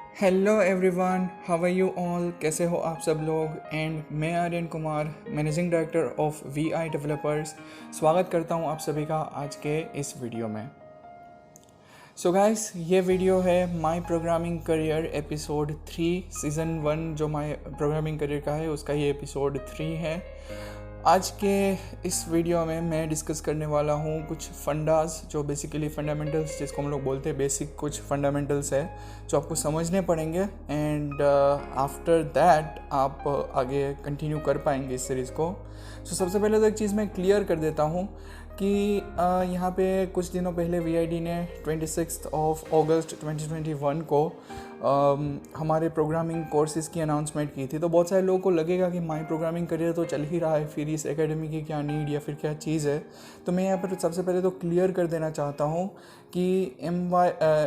Hello everyone, how are you all. कैसे हो आप सब लोग। एंड मैं Aryan Kumar, managing director of V developers, स्वागत करता हूं आप सभी का आज के इस वीडियो में। सो गाइस, ये वीडियो है my programming career episode 3 season 1 जो माय प्रोग्रामिंग करियर का है उसका ये एपिसोड 3 है। आज के इस वीडियो में मैं डिस्कस करने वाला हूँ कुछ फंडास, जो बेसिकली फंडामेंटल्स जिसको हम लोग बोलते हैं, बेसिक कुछ फंडामेंटल्स है जो आपको समझने पड़ेंगे। एंड आफ्टर दैट आप आगे कंटिन्यू कर पाएंगे इस सीरीज़ को। सो सबसे पहले तो एक चीज़ मैं क्लियर कर देता हूँ कि यहाँ पे कुछ दिनों पहले वीआईडी ने 26 अगस्त 2021 को हमारे प्रोग्रामिंग कोर्सेज़ की अनाउंसमेंट की थी। तो बहुत सारे लोगों को लगेगा कि माई प्रोग्रामिंग करियर तो चल ही रहा है, फिर इस एकेडमी की क्या नीड या फिर क्या चीज़ है। तो मैं यहाँ पर सबसे पहले तो क्लियर कर देना चाहता हूँ कि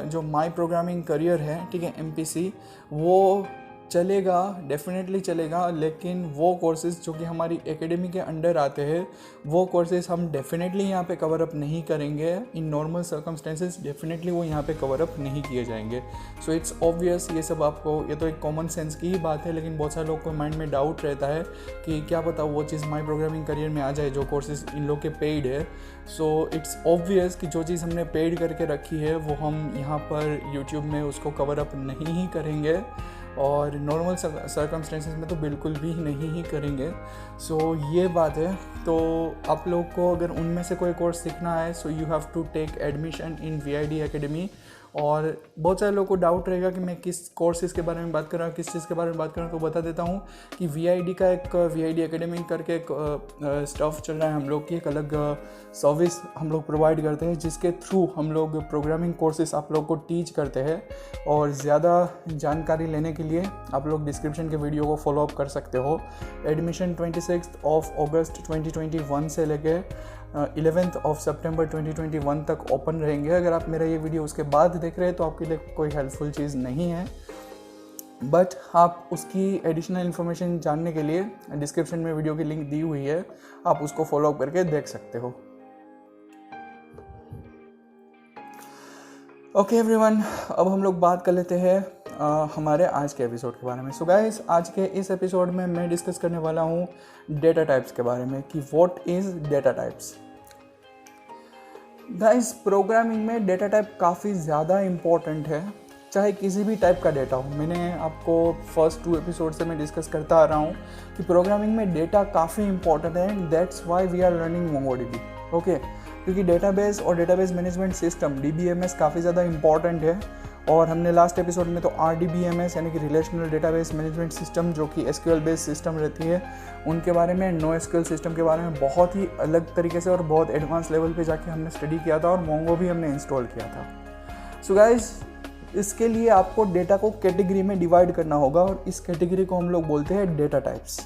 जो माई प्रोग्रामिंग करियर है, ठीक है, MPC, वो चलेगा, डेफिनेटली चलेगा, लेकिन वो कोर्सेज़ जो कि हमारी एकेडमी के अंडर आते हैं वो कोर्सेज़ हम डेफिनेटली यहाँ पे कवर अप नहीं करेंगे। इन नॉर्मल सर्कमस्टेंसेस डेफिनेटली वो यहाँ पे कवर अप नहीं किए जाएंगे। सो इट्स ऑब्वियस, ये सब आपको, ये तो एक कॉमन सेंस की ही बात है, लेकिन बहुत सारे लोगों को माइंड में डाउट रहता है कि क्या पता वो चीज़ माई प्रोग्रामिंग करियर में आ जाए जो कोर्सेज़ इन लोग के पेड है। सो इट्स ऑब्वियस कि जो चीज़ हमने पेड करके रखी है वो हम यहाँ पर यूट्यूब में उसको कवर अप नहीं ही करेंगे, और नॉर्मल सर्कमस्टेंसेस में तो बिल्कुल भी नहीं ही करेंगे। सो ये बात है। तो आप लोग को अगर उनमें से कोई कोर्स सीखना है, so you have to take admission in VID academy. और बहुत सारे लोगों को डाउट रहेगा कि मैं किस कोर्सेज़ के बारे में बात कर रहा हूँ, किस चीज़ के बारे में बात कर रहा हूँ। तो बता देता हूँ कि वीआईडी का एक वीआईडी एकेडमी करके एक स्टफ़ चल रहा है हम लोग की, एक अलग सर्विस हम लोग प्रोवाइड करते हैं जिसके थ्रू हम लोग प्रोग्रामिंग कोर्सेज़ आप लोग को टीच करते हैं। और ज़्यादा जानकारी लेने के लिए आप लोग डिस्क्रिप्शन के वीडियो को फॉलो अप कर सकते हो। एडमिशन 26 अगस्त 2021 से लेके 11 सितंबर 2021 तक ओपन रहेंगे। अगर आप मेरा ये वीडियो उसके बाद देख रहे हैं तो आपके लिए कोई हेल्पफुल चीज़ नहीं है, बट आप उसकी एडिशनल इन्फॉर्मेशन जानने के लिए डिस्क्रिप्शन में वीडियो की लिंक दी हुई है, आप उसको फॉलो अप करके देख सकते हो। ओके एवरीवन, अब हम लोग बात कर लेते हैं हमारे आज के एपिसोड के बारे में। सो गाइस, आज के इस एपिसोड में मैं डिस्कस करने वाला हूँ डेटा टाइप्स के बारे में कि what is data types. Guys, programming में डेटा टाइप काफ़ी ज़्यादा इम्पॉर्टेंट है, चाहे किसी भी टाइप का डेटा हो। मैंने आपको फर्स्ट 2 एपिसोड से मैं डिस्कस करता आ रहा हूँ कि प्रोग्रामिंग में डेटा काफ़ी इंपॉर्टेंट है, and that's why we are learning MongoDB. Okay, क्योंकि डेटाबेस और डेटाबेस मैनेजमेंट सिस्टम DBMS काफ़ी ज़्यादा इंपॉर्टेंट है। और हमने लास्ट एपिसोड में तो RDBMS यानी कि रिलेशनल डेटाबेस मैनेजमेंट सिस्टम, जो कि SQL बेस्ड सिस्टम रहती है, उनके बारे में, NoSQL सिस्टम के बारे में बहुत ही अलग तरीके से और बहुत एडवांस लेवल पे जाके हमने स्टडी किया था, और मोंगो भी हमने इंस्टॉल किया था। सो गाइस, इसके लिए आपको डेटा को कैटेगरी में डिवाइड करना होगा, और इस कैटेगरी को हम लोग बोलते हैं डेटा टाइप्स।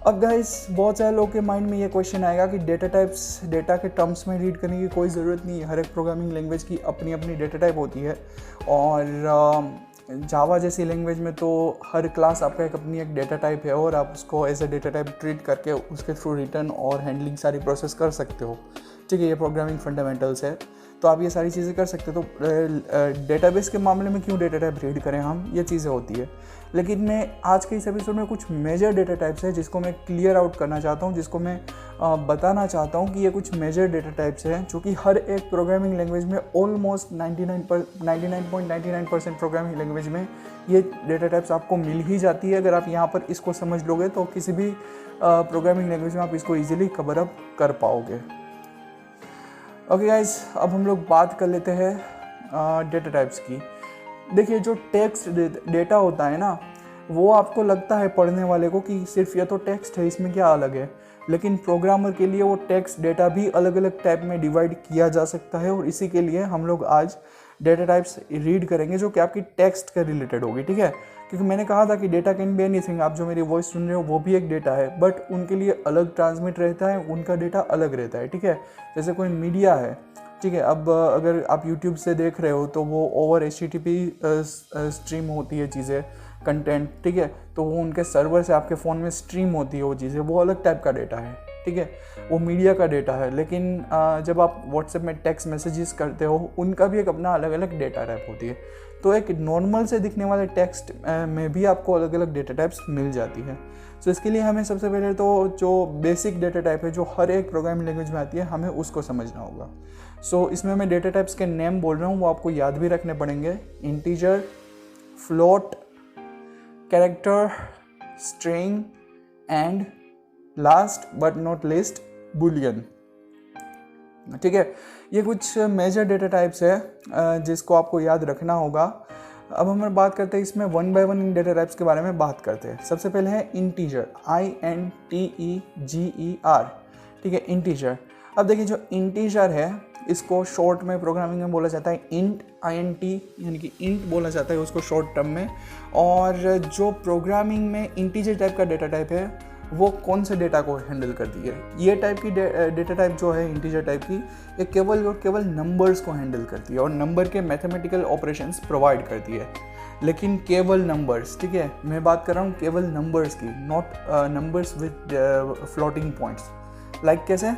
अब गाइस, बहुत सारे लोगों के माइंड में ये क्वेश्चन आएगा कि डेटा टाइप्स डेटा के टर्म्स में रीड करने की कोई ज़रूरत नहीं है। हर एक प्रोग्रामिंग लैंग्वेज की अपनी अपनी डेटा टाइप होती है, और जावा जैसी लैंग्वेज में तो हर क्लास आपका एक अपनी एक डेटा टाइप है, और आप उसको as a data type treat करके उसके थ्रू रिटर्न और हैंडलिंग सारी प्रोसेस कर सकते हो। ठीक है, ये प्रोग्रामिंग फंडामेंटल्स है, तो आप ये सारी चीज़ें कर सकते हो। तो डेटाबेस के मामले में क्यों डेटा टाइप रीड करें हम, ये चीज़ें होती है। लेकिन मैं आज के इस एपिसोड में कुछ मेजर डेटा टाइप्स है जिसको मैं क्लियर आउट करना चाहता हूँ, जिसको मैं बताना चाहता हूँ कि ये कुछ मेजर डेटा टाइप्स हैं जो कि हर एक प्रोग्रामिंग लैंग्वेज में, ऑलमोस्ट 99.99% प्रोग्रामिंग लैंग्वेज में ये डेटा टाइप्स आपको मिल ही जाती है। अगर आप यहाँ पर इसको समझ लोगे तो किसी भी प्रोग्रामिंग लैंग्वेज में आप इसको ईजिली कवर अप कर पाओगे। ओके गाइस, अब हम लोग बात कर लेते हैं डेटा टाइप्स की। देखिए, जो टेक्स्ट डेटा होता है ना, वो आपको लगता है पढ़ने वाले को कि सिर्फ ये तो टेक्स्ट है, इसमें क्या अलग है, लेकिन प्रोग्रामर के लिए वो टेक्स्ट डेटा भी अलग अलग टाइप में डिवाइड किया जा सकता है। और इसी के लिए हम लोग आज डेटा टाइप्स रीड करेंगे जो कि आपकी टेक्स्ट के रिलेटेड होगी। ठीक है, क्योंकि मैंने कहा था कि डेटा कैन बी एनीथिंग। आप जो मेरी वॉइस सुन रहे हो वो भी एक डेटा है, बट उनके लिए अलग ट्रांसमिट रहता है, उनका डेटा अलग रहता है। ठीक है, जैसे कोई मीडिया है, ठीक है, अब अगर आप YouTube से देख रहे हो तो वो ओवर HTTP स्ट्रीम होती है चीज़ें, कंटेंट, ठीक है, तो वो उनके सर्वर से आपके फ़ोन में स्ट्रीम होती है वो चीज़ें, वो अलग टाइप का डेटा है। ठीक ठीक है, वो मीडिया का डेटा है। लेकिन जब आप व्हाट्सएप में टेक्स्ट मैसेजेस करते हो उनका भी एक अपना अलग अलग डेटा टाइप होती है। तो एक नॉर्मल से दिखने वाले टेक्स्ट में भी आपको अलग अलग डेटा टाइप्स मिल जाती है। सो इसके लिए हमें सबसे पहले तो जो बेसिक डेटा टाइप है जो हर एक प्रोग्रामिंग लैंग्वेज में आती है हमें उसको समझना होगा। सो इसमें मैं डेटा टाइप्स के नेम बोल रहा हूँ, वो आपको याद भी रखने पड़ेंगे। Integer, float, character, string and last but not least Boolean. ठीक है, ये कुछ मेजर डेटा टाइप्स है जिसको आपको याद रखना होगा। अब हम बात करते हैं इसमें one by one in data types के बारे में बात करते हैं। सबसे पहले है इंटीजर, INTEGER। ठीक है, इंटीजर। अब देखिए जो इंटीजर है इसको शॉर्ट में प्रोग्रामिंग में बोला जाता है इंट, INT यानी कि इंट बोला जाता है उसको शॉर्ट टर्म में। और जो प्रोग्रामिंग में इंटीजर टाइप का डेटा टाइप है वो कौन से डेटा को हैंडल करती है? ये टाइप की डेटा टाइप जो है इंटीजर टाइप की, ये केवल और केवल नंबर्स को हैंडल करती है और नंबर के मैथमेटिकल ऑपरेशंस प्रोवाइड करती है। लेकिन केवल नंबर्स, ठीक है, मैं बात कर रहा हूँ केवल नंबर्स की, not numbers with floating points. Like कैसे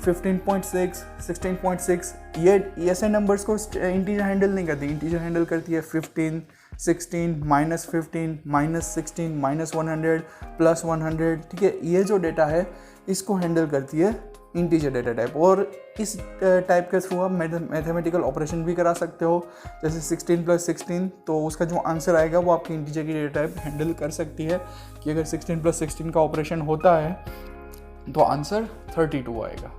15.6, 16.6, ये ऐसे नंबर्स को इंटीजर हैंडल नहीं करती। इंटीजर हैंडल करती है 15, 16, -15, -16, -100, +100। ठीक है, ये जो डेटा है इसको हैंडल करती है इंटीजर डेटा टाइप। और इस टाइप के थ्रू आप मैथमेटिकल ऑपरेशन भी करा सकते हो। जैसे 16 + 16, तो उसका जो आंसर आएगा वो आपकी इंटीजर की डेटा टाइप हैंडल कर सकती है कि अगर 16 + 16 का ऑपरेशन होता है तो आंसर 32 आएगा।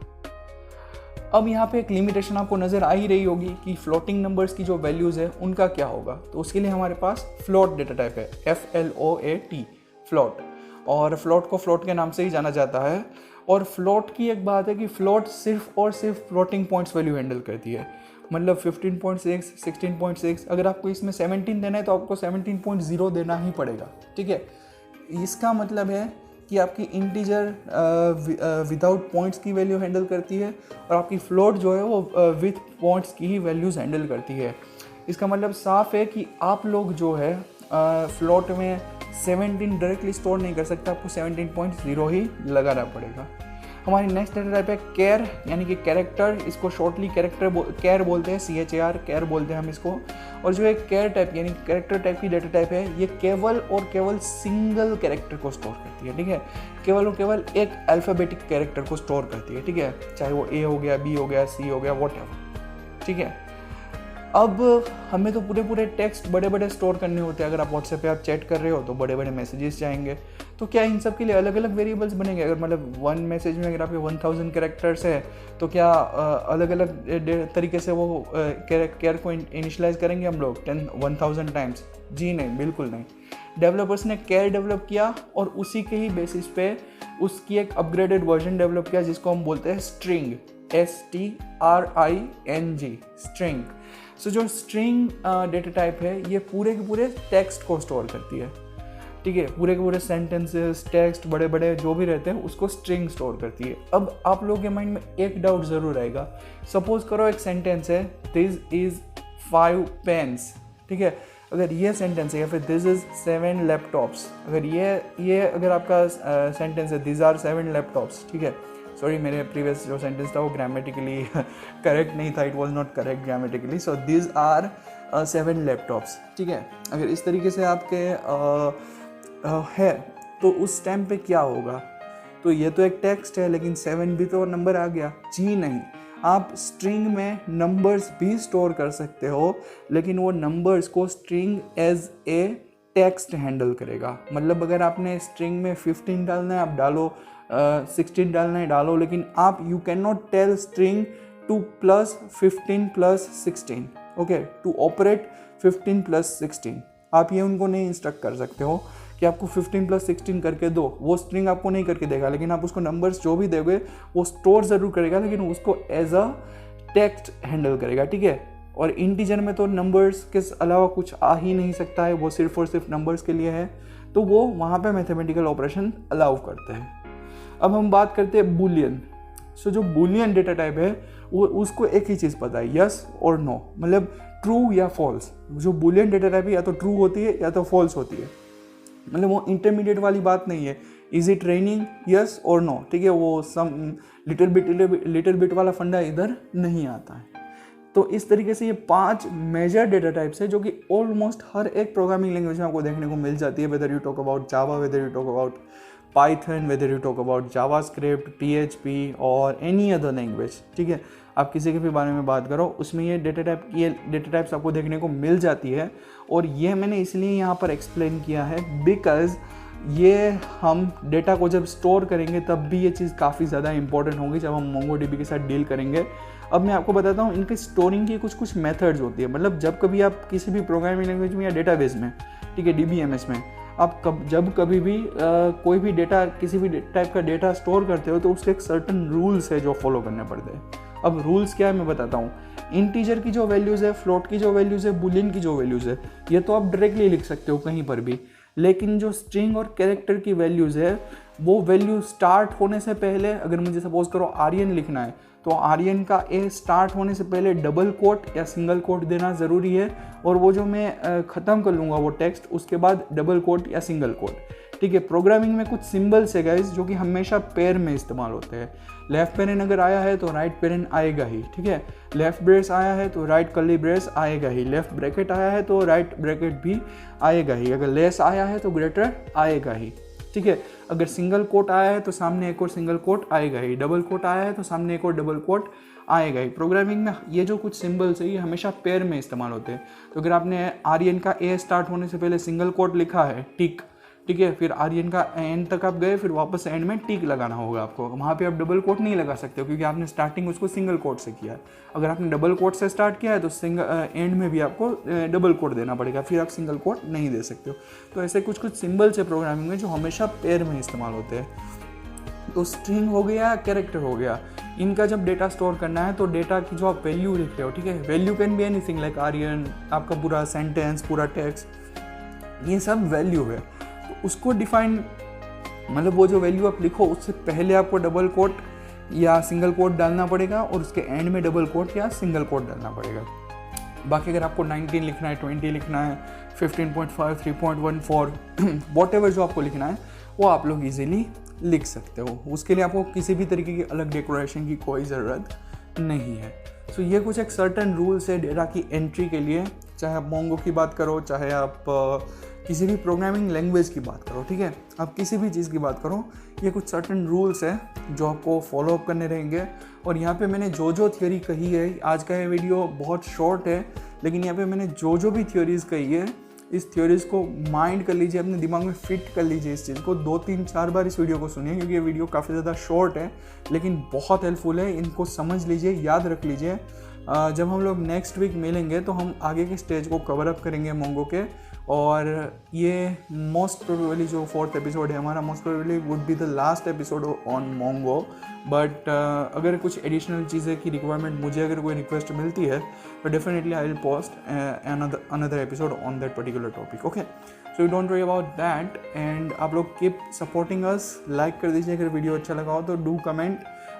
अब यहाँ पे एक लिमिटेशन आपको नज़र आ ही रही होगी कि फ्लोटिंग नंबर्स की जो वैल्यूज़ है उनका क्या होगा। तो उसके लिए हमारे पास फ्लोट डेटा टाइप है, FLOAT, फ्लोट। और फ्लोट को फ्लोट के नाम से ही जाना जाता है। और फ्लोट की एक बात है कि फ्लोट सिर्फ और सिर्फ फ्लोटिंग पॉइंट्स वैल्यू हैंडल करती है। मतलब 15.6, 16.6, अगर आपको इसमें 17 देना है तो आपको 17.0 देना ही पड़ेगा। ठीक है, इसका मतलब है कि आपकी इंटीजर विदाउट पॉइंट्स की वैल्यू हैंडल करती है और आपकी फ्लोट जो है वो विथ पॉइंट्स की ही वैल्यूज़ हैंडल करती है। इसका मतलब साफ है कि आप लोग जो है फ्लोट में 17 डायरेक्टली स्टोर नहीं कर सकते, आपको 17.0 ही लगाना पड़ेगा। हमारी नेक्स्ट डेटा टाइप है कैर, यानी कि कैरेक्टर। इसको शॉर्टली कैर बोलते हैं, CHAR, कैर बोलते हैं हम इसको। और जो एक कैर टाइप यानी कैरेक्टर टाइप की डेटा टाइप है ये केवल और केवल सिंगल कैरेक्टर को स्टोर करती है। ठीक है, केवल और केवल एक अल्फ़ाबेटिक कैरेक्टर को स्टोर करती है। ठीक है, चाहे वो A हो गया, B हो गया, C हो गया, व्हाटएवर। ठीक है, अब हमें तो पूरे टेक्स्ट बड़े बड़े स्टोर करने होते हैं। अगर आप व्हाट्सएप पे आप चैट कर रहे हो तो बड़े बड़े मैसेजेस जाएंगे। तो क्या इन सब के लिए अलग अलग वेरिएबल्स बनेंगे? अगर मतलब वन मैसेज में अगर आपके 1000 कैरेक्टर्स है तो क्या अलग अलग तरीके से वो कैर को इनिशलाइज करेंगे हम लोग 1000 टाइम्स? जी नहीं, बिल्कुल नहीं। डेवलपर्स ने कैर डेवलप किया और उसी के ही बेसिस पे उसकी एक अपग्रेडेड वर्जन डेवलप किया जिसको हम बोलते हैं स्ट्रिंग, STRING, स्ट्रिंग। सो जो स्ट्रिंग डेटा टाइप है ये पूरे के पूरे टेक्स्ट को स्टोर करती है। ठीक है, पूरे के पूरे सेंटेंसेस, टेक्स्ट बड़े बड़े जो भी रहते हैं उसको स्ट्रिंग स्टोर करती है। अब आप लोगों के माइंड में एक डाउट ज़रूर आएगा। सपोज करो एक सेंटेंस है, दिस इज़ 5 पेन्स। ठीक है, अगर ये सेंटेंस है या फिर दिस इज़ 7 लैपटॉप्स, अगर ये अगर आपका सेंटेंस है दिस आर 7 लैपटॉप्स। ठीक है, सॉरी, मेरे प्रीवियस जो सेंटेंस था वो ग्रामेटिकली करेक्ट नहीं था, it was not correct grammatically. So this are 7 laptops. ठीक है, अगर इस तरीके से आपके है तो उस टाइम पे क्या होगा? तो ये तो एक टेक्स्ट है लेकिन 7 भी तो नंबर आ गया। जी नहीं, आप स्ट्रिंग में नंबर्स भी स्टोर कर सकते हो लेकिन वो नंबर्स को string as a text handle करेगा। मतलब अगर आपने स्ट्रिंग में 15 डालना है आप डालो, 16 डालना है डालो, लेकिन आप you can not tell string to plus 15 + 16, okay, to operate 15 + 16। आप ये उनको नहीं इंस्ट्रक्ट कर सकते हो कि आपको 15 + 16 करके दो। वो स्ट्रिंग आपको नहीं करके देगा, लेकिन आप उसको नंबर्स जो भी दोगे वो स्टोर ज़रूर करेगा लेकिन उसको एज अ टेक्स्ट हैंडल करेगा। ठीक है, और इंटीजर में तो नंबर्स के अलावा कुछ आ ही नहीं सकता है, वो सिर्फ और सिर्फ नंबर्स के लिए है, तो वो वहाँ पे मैथमेटिकल ऑपरेशन अलाउ करते हैं। अब हम बात करते हैं बूलियन। सो जो बूलियन डेटा टाइप है वो उसको एक ही चीज़ पता है, यस और नो, मतलब ट्रू या फॉल्स। जो बूलियन डेटा टाइप है या तो ट्रू होती है या तो फॉल्स होती है। मतलब वो इंटरमीडिएट वाली बात नहीं है, इज इट रेनिंग यस और नो, ठीक है, वो सम लिटिल बिट वाला फंडा इधर नहीं आता है। तो इस तरीके से ये 5 मेजर डेटा टाइप्स है जो कि ऑलमोस्ट हर एक प्रोग्रामिंग लैंग्वेज में आपको देखने को मिल जाती है, whether you talk about Java, whether you talk about Python, whether you talk about JavaScript, PHP और एनी अदर लैंग्वेज, ठीक है, आप किसी के भी बारे में बात करो उसमें ये डेटा टाइप्स आपको देखने को मिल जाती है। और ये मैंने इसलिए यहाँ पर एक्सप्लेन किया है बिकॉज ये हम डेटा को जब स्टोर करेंगे तब भी ये चीज़ काफ़ी ज़्यादा इंपॉर्टेंट होगी जब हम MongoDB के साथ डील करेंगे। अब मैं आपको बताता हूँ इनके स्टोरिंग की कुछ मेथड्स होती है। मतलब जब कभी आप किसी भी प्रोग्रामिंग लैंग्वेज में या डेटाबेस में, ठीक है, DBMS में आप जब कभी भी कोई भी डेटा, किसी भी टाइप का डेटा स्टोर करते हो तो उसके एक सर्टन रूल्स है जो फॉलो करने पड़ते हैं। अब रूल्स क्या है मैं बताता हूँ। इंटीजर की जो वैल्यूज़ है, फ्लोट की जो वैल्यूज़ है, बुलियन की जो वैल्यूज़ है, ये तो आप डायरेक्टली लिख सकते हो कहीं पर भी, लेकिन जो स्ट्रिंग और कैरेक्टर की वैल्यूज़ है वो वैल्यू स्टार्ट होने से पहले, अगर मुझे सपोज करो आर्यन लिखना है तो आर्यन का ए स्टार्ट होने से पहले डबल कोट या सिंगल कोट देना ज़रूरी है, और वो जो मैं ख़त्म कर लूँगा वो टेक्स्ट उसके बाद डबल कोट या सिंगल कोट, ठीक है। प्रोग्रामिंग में कुछ सिंबल्स है गाइस जो कि हमेशा पेयर में इस्तेमाल होते हैं। लेफ्ट पेरेंट अगर आया है तो राइट पेरेंट आएगा ही, ठीक है। लेफ्ट ब्रेस आया है तो राइट कर्ली ब्रेस आएगा ही। लेफ्ट ब्रैकेट आया है तो राइट ब्रैकेट भी आएगा ही। अगर लेस आया है तो ग्रेटर आएगा ही, ठीक है। अगर सिंगल कोट आया है तो सामने एक और सिंगल कोट आएगा ही। डबल कोट आया है तो सामने एक और डबल कोट आएगा ही। प्रोग्रामिंग में ये जो कुछ सिंबल्स है ये हमेशा पेयर में इस्तेमाल होते हैं। तो अगर आपने आर्यन का ए स्टार्ट होने से पहले सिंगल कोट लिखा है, टिक, ठीक है, फिर आर्यन का एंड तक आप गए, फिर वापस एंड में टिक लगाना होगा आपको। वहाँ पे आप डबल कोट नहीं लगा सकते हो क्योंकि आपने स्टार्टिंग उसको सिंगल कोट से किया है। अगर आपने डबल कोट से स्टार्ट किया है तो एंड में भी आपको डबल कोट देना पड़ेगा, फिर आप सिंगल कोट नहीं दे सकते हो। तो ऐसे कुछ सिंबल्स है प्रोग्रामिंग में जो हमेशा पेयर में इस्तेमाल होते हैं। तो स्ट्रिंग हो गया, कैरेक्टर हो गया, इनका जब डेटा स्टोर करना है तो डेटा की जो आप वैल्यू लिखते हो, ठीक है, value can be anything like Aryan, आपका पूरा सेंटेंस, पूरा टेक्स्ट, ये सब वैल्यू है। तो उसको डिफाइन, मतलब वो जो वैल्यू आप लिखो उससे पहले आपको डबल कोट या सिंगल कोट डालना पड़ेगा और उसके एंड में डबल कोट या सिंगल कोट डालना पड़ेगा। बाकी अगर आपको 19 लिखना है, 20 लिखना है, 15.5, 3.14 वॉट जो आपको लिखना है वो आप लोग इजीली लिख सकते हो। उसके लिए आपको किसी भी तरीके की अलग डेकोरेशन की कोई ज़रूरत नहीं है। सो ये कुछ एक सर्टन रूल्स है डेटा की एंट्री के लिए, चाहे आप मोंगो की बात करो, चाहे आप किसी भी प्रोग्रामिंग लैंग्वेज की बात करो, ठीक है, आप किसी भी चीज़ की बात करो, ये कुछ सर्टन रूल्स है जो आपको फॉलो अप करने रहेंगे। और यहाँ पे मैंने जो थियोरी कही है, आज का ये वीडियो बहुत शॉर्ट है लेकिन यहाँ पे मैंने जो भी थ्योरीज़ कही है, इस थ्योरीज़ को माइंड कर लीजिए, अपने दिमाग में फिट कर लीजिए इस चीज़ को। 2-3-4 बार इस वीडियो को सुनिए क्योंकि ये वीडियो काफ़ी ज़्यादा शॉर्ट है लेकिन बहुत हेल्पफुल है। इनको समझ लीजिए, याद रख लीजिए। जब हम लोग नेक्स्ट वीक मिलेंगे तो हम आगे के स्टेज को कवर अप करेंगे मोंगो के, और ये मोस्ट प्रोबेबली जो 4th एपिसोड है हमारा, most probably would be the last episode on Mongo. But अगर कुछ एडिशनल चीज़ें की रिक्वायरमेंट, मुझे अगर कोई रिक्वेस्ट मिलती है तो definitely I will post another episode on that particular topic. Okay, so you don't worry about that and आप लोग कीप सपोर्टिंग अस। लाइक कर दीजिए अगर वीडियो अच्छा लगा हो तो, डू कमेंट,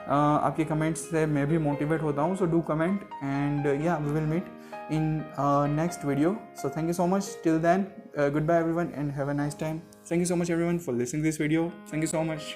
आपके कमेंट्स से मैं भी मोटिवेट होता हूँ। सो डू कमेंट एंड या we will meet in next video. So thank you so much. Till then, goodbye everyone and have a nice time. Thank you so much everyone for listening to this video. Thank you so much.